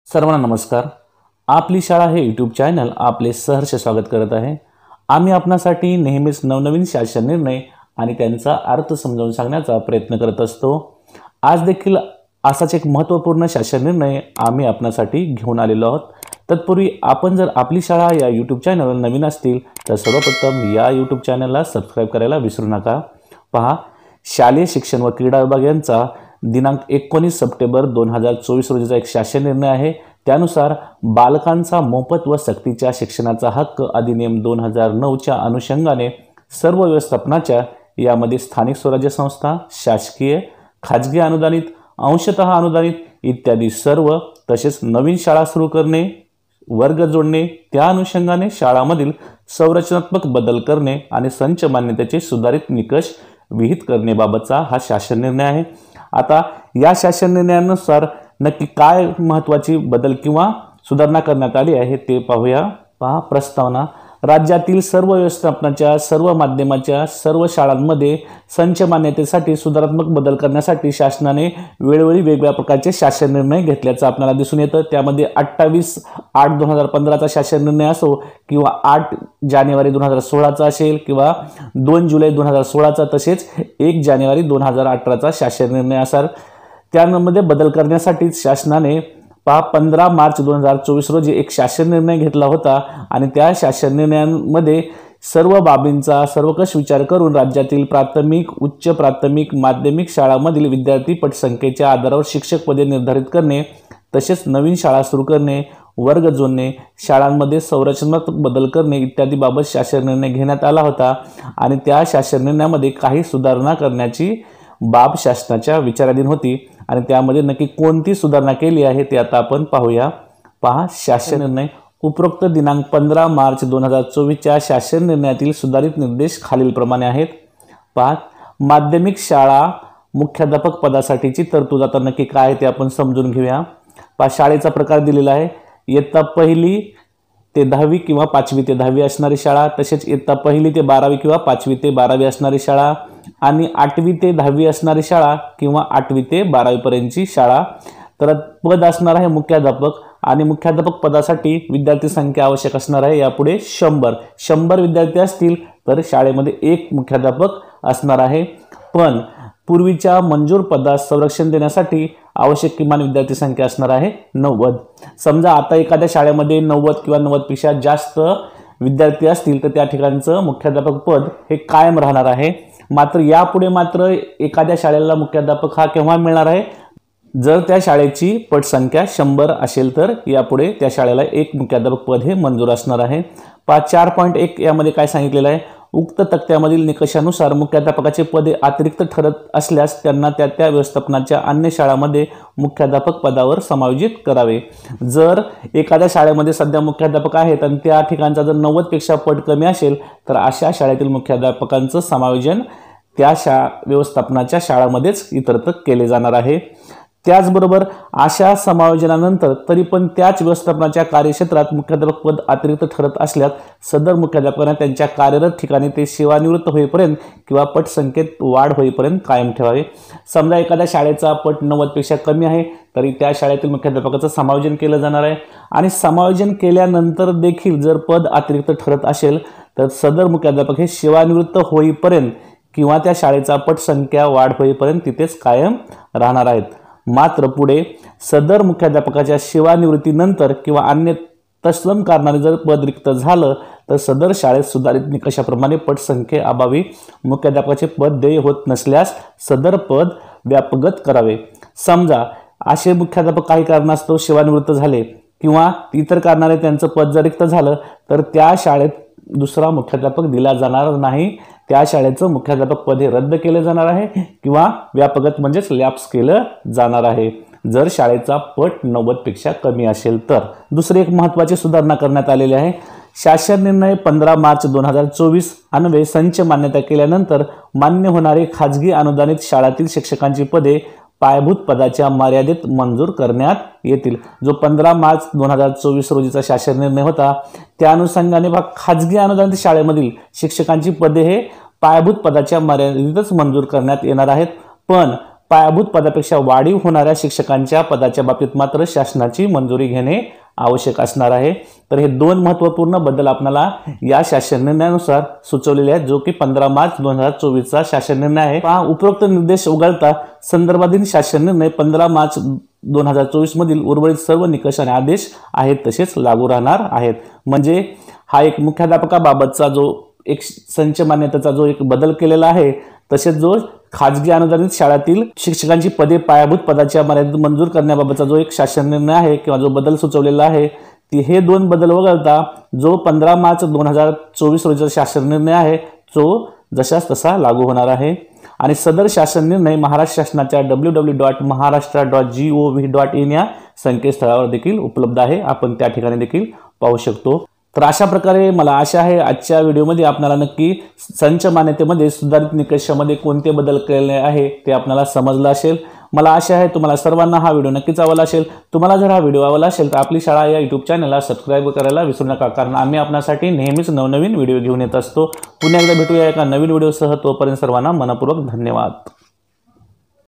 सर्वांना नमस्कार। आपली शाळा हे यूट्यूब चॅनल आपले सहर्ष स्वागत करत आहे। आम्ही आपणासाठी नेहमीच नवनवीन शासन निर्णय आणि त्यांचा अर्थ समजावून सांगण्याचा प्रयत्न करत असतो। आज देखील असाच एक महत्त्वपूर्ण शासन निर्णय आम्ही आपणासाठी घेऊन आलेलो आहोत। तत्पूर्वी आपण जर आपली शाळा या यूट्यूब चॅनलवर नवीन असतील तर सर्वप्रथम या यूट्यूब चॅनलला सबस्क्राइब करायला विसरू नका। पहा, शालेय शिक्षण व क्रीडा विभाग यांचा दिनांक 19 सप्टेंबर 2024 रोजीचा एक शासन निर्णय आहे। त्यानुसार बालकांचा मोफत व सक्तीच्या शिक्षणाचा हक्क अधिनियम 2009 च्या अनुषंगाने सर्व व्यवस्थापनाच्या यामध्ये स्थानिक स्वराज्य संस्था, शासकीय, खाजगी अनुदानित, अंशतः अनुदानित इत्यादी सर्व, तसेच नवीन शाळा सुरू करणे, वर्ग जोडणे, त्या अनुषंगाने शाळांमधील संरचनात्मक बदल करणे आणि संच मान्यतेचे सुधारित निकष विहित करण्याबाबतचा हा शासन निर्णय आहे। आता या शासन निर्णयानुसार नक्की काय महत्त्वाची बदल किंवा सुधारणा करण्यात आली आहे ते पाहूया। पहा, प्रस्तावना। राज्यातील सर्व व्यवस्थापनाच्या सर्व माध्यमाच्या सर्व शाळांमध्ये संच मान्यतेसाठी सुधारात्मक बदल करण्यासाठी शासनाने वेळोवेळी वेगवेगळ्या प्रकारचे शासन निर्णय घेतल्याचं आपल्याला दिसून येतं। त्यामध्ये 28/8/2015 चा शासन निर्णय असो किंवा 8 जानेवारी 2016 चा असेल किंवा 2 जुलै 2016 चा, तसेच 1 जानेवारी 2018 चा शासन निर्णय असाल, त्यामध्ये बदल करण्यासाठी शासनाने 15 मार्च 2024 रोजी एक शासन निर्णय घेतला होता आणि त्या शासन निर्णयामध्ये सर्व बाबींचा सर्वकष विचार करून राज्यातील प्राथमिक, उच्च प्राथमिक, माध्यमिक शाळांमधील विद्यार्थी पटसंख्येच्या आधारावर शिक्षक पदे निर्धारित करणे, तसेच नवीन शाळा सुरू करणे, वर्ग जोडणे, शाळांमध्ये संरचनात्मक बदल करणे इत्यादी बाबत शासन निर्णय घेण्यात आला होता आणि त्या शासन निर्णयामध्ये काही सुधारणा करण्याची बाब शासनाच्या विचाराधीन होती आणि त्यामध्ये नक्की कोणती सुधारणा केली आहे ते आता आपण पाहूया। पहा, शासन निर्णय। उपरोक्त दिनांक 15 मार्च 2024 च्या शासन निर्णयातील सुधारित निर्देश खालीलप्रमाणे आहेत। पहा, माध्यमिक शाळा मुख्याध्यापक पदासाठीची तरतूद आता नक्की काय आहे ते आपण समजून घेऊया। पहा, शाळेचा प्रकार दिलेला आहे। इयत्ता 1 ते 10वी किंवा 5वी ते 10वी असणारी शाळा, तसेच इयत्ता 1 ते 12वी किंवा 5वी ते 12वी असणारी शाळा आणि 8वी ते 10वी असणारी शाळा किंवा 8वी ते 12वी पर्यंतची शाळा। तर पद असणार आहे मुख्याध्यापक आणि मुख्याध्यापक पदासाठी विद्यार्थी संख्या आवश्यक असणार आहे यापुढे 100 विद्यार्थी असतील तर शाळेमध्ये एक मुख्याध्यापक असणार आहे। पण पूर्वीच्या मंजूर पदास संरक्षण देण्यासाठी आवश्यक किमान विद्यार्थी संख्या असणार आहे 90। समजा आता एखाद्या शाळेमध्ये 90 किंवा 90 पेक्षा जास्त विद्यार्थी असतील तर त्या ठिकाणचं मुख्याध्यापक पद हे कायम राहणार आहे। मात्र यापुढे एखाद्या शाळेला मुख्याध्यापक हा केव्हा मिळणार आहे, जर त्या शाळेची पटसंख्या 100 असेल तर यापुढे त्या शाळेला एक मुख्याध्यापक पद हे मंजूर असणार आहे। 4.1 यामध्ये काय सांगितलेलं आहे, उक्त तक्त्यामधील निकषानुसार मुख्याध्यापकाचे पदे अतिरिक्त ठरत असल्यास त्यांना त्या व्यवस्थापनाच्या अन्य शाळांमध्ये मुख्याध्यापक पदावर समायोजित करावे। जर एखाद्या शाळेमध्ये सध्या मुख्याध्यापक आहेत आणि त्या ठिकाणचा जर 90 पेक्षा पट कमी असेल तर अशा शाळेतील मुख्याध्यापकांचं समायोजन त्या व्यवस्थापनाच्या शाळांमध्येच इतरत्र केले जाणार आहे। त्याचबरोबर अशा समायोजनानंतर तरी पण त्याच व्यवस्थापनाच्या कार्यक्षेत्रात मुख्याध्यापक पद अतिरिक्त ठरत असल्यास सदर मुख्याध्यापकांना त्यांच्या कार्यरत ठिकाणी ते सेवानिवृत्त होईपर्यंत किंवा पटसंख्येत वाढ होईपर्यंत कायम ठेवावे। समजा एखाद्या शाळेचा पट 90 पेक्षा कमी आहे तरी त्या शाळेतील मुख्याध्यापकाचं समायोजन केलं जाणार आहे आणि समायोजन केल्यानंतर देखील जर पद अतिरिक्त ठरत असेल तर सदर मुख्याध्यापक हे सेवानिवृत्त होईपर्यंत किंवा त्या शाळेचा पटसंख्या वाढ होईपर्यंत तिथेच कायम राहणार आहेत। मात्र पुढे सदर मुख्याध्यापकाच्या सेवानिवृत्तीनंतर किंवा अन्य तत्सम कारणाने जर पद रिक्त झालं तर सदर शाळेत सुधारित निकषाप्रमाणे पटसंख्येअभावी मुख्याध्यापकाचे पद देय होत नसल्यास सदर पद व्यापगत करावे। समजा असे मुख्याध्यापक काही कारणास्तव सेवानिवृत्त झाले किंवा इतर कारणाने त्यांचं पद जर रिक्त झालं तर त्या शाळेत दुसरा मुख्याध्यापक दिला जाणार नाही, त्या शाळेचं मुख्याध्यापक पद हे रद्द केले जाणार आहे किंवा व्यापगत म्हणजेच लॅप्स केलं जाणार आहे जर शाळेचा पट 90 पेक्षा कमी असेल तर। दुसरी एक महत्त्वाची सुधारणा करण्यात आलेली आहे। शासन निर्णय 15 मार्च 2024 अन्वये संच मान्यता केल्यानंतर मान्य होणारे खाजगी अनुदानित शाळातील शिक्षकांची पदे पायाभूत पदाच्या मर्यादेत मंजूर करण्यात येतील। जो 15 मार्च 2024 रोजीचा शासन निर्णय होता त्या अनुषंगाने खाजगी अनुदानित शाळेमधील शिक्षकांची पदे हे पायाभूत पदाच्या मर्यादेतच मंजूर करण्यात येणार आहेत। पण पायाभूत पदापेक्षा वाढीव होणाऱ्या शिक्षकांच्या पदाच्या बाबतीत मात्र शासनाची मंजुरी घेणे आवश्यक असणार आहे। तर हे दोन महत्त्वपूर्ण बदल आपल्याला या शासन निर्णयानुसार सुचवलेले आहेत, जो की 15 मार्च 2024 चा शासन निर्णय आहे। पहा, उपरोक्त निर्देश वगळता संदर्भातील शासन निर्णय 15 मार्च 2024 मधील उर्वरित सर्व निकष आणि आदेश आहेत तसेच लागू राहणार आहेत। म्हणजे हा एक मुख्याध्यापकाबाबतचा जो एक संच मान्यतेचा जो एक बदल केलेला आहे, तसेच जो खाजगी अनुदानित शाळांतील शिक्षकांची पदे पायाभूत पदाच्या मर्यादेत मंजूर करण्याबाबतचा जो एक शासन निर्णय आहे किंवा जो बदल सुचवलेला आहे, हे दोन बदल वगळता जो 15 मार्च 2024 रोजीचा शासन निर्णय आहे तो जशास तसा लागू होणार आहे। आणि सदर शासन निर्णय महाराष्ट्र शासनाच्या www.maharashtra.gov.in या संकेतस्थळावर देखील उपलब्ध आहे। आपण त्या ठिकाणी देखील पाहू शकतो। तर अशा प्रकारे मला आशा आहे आजच्या व्हिडिओमध्ये आपल्याला नक्की संच मान्यतेमध्ये सुधारित निकषामध्ये कोणते बदल केलेले आहे ते आपल्याला समजलं असेल। मला आशा आहे तुम्हाला सर्वांना हा व्हिडिओ नक्कीच आवडला असेल। तुम्हाला जर हा व्हिडिओ आवडला असेल तर आपली शाळा या YouTube चॅनलला सबस्क्राइब करायला विसरू नका, कारण आम्ही आपल्यासाठी नेहमीच नवनवीन व्हिडिओ घेऊन येत असतो। पुन्हा एकदा भेटूया एका नवीन व्हिडिओसह, तोपर्यंत सर्वांना मनपूर्वक धन्यवाद।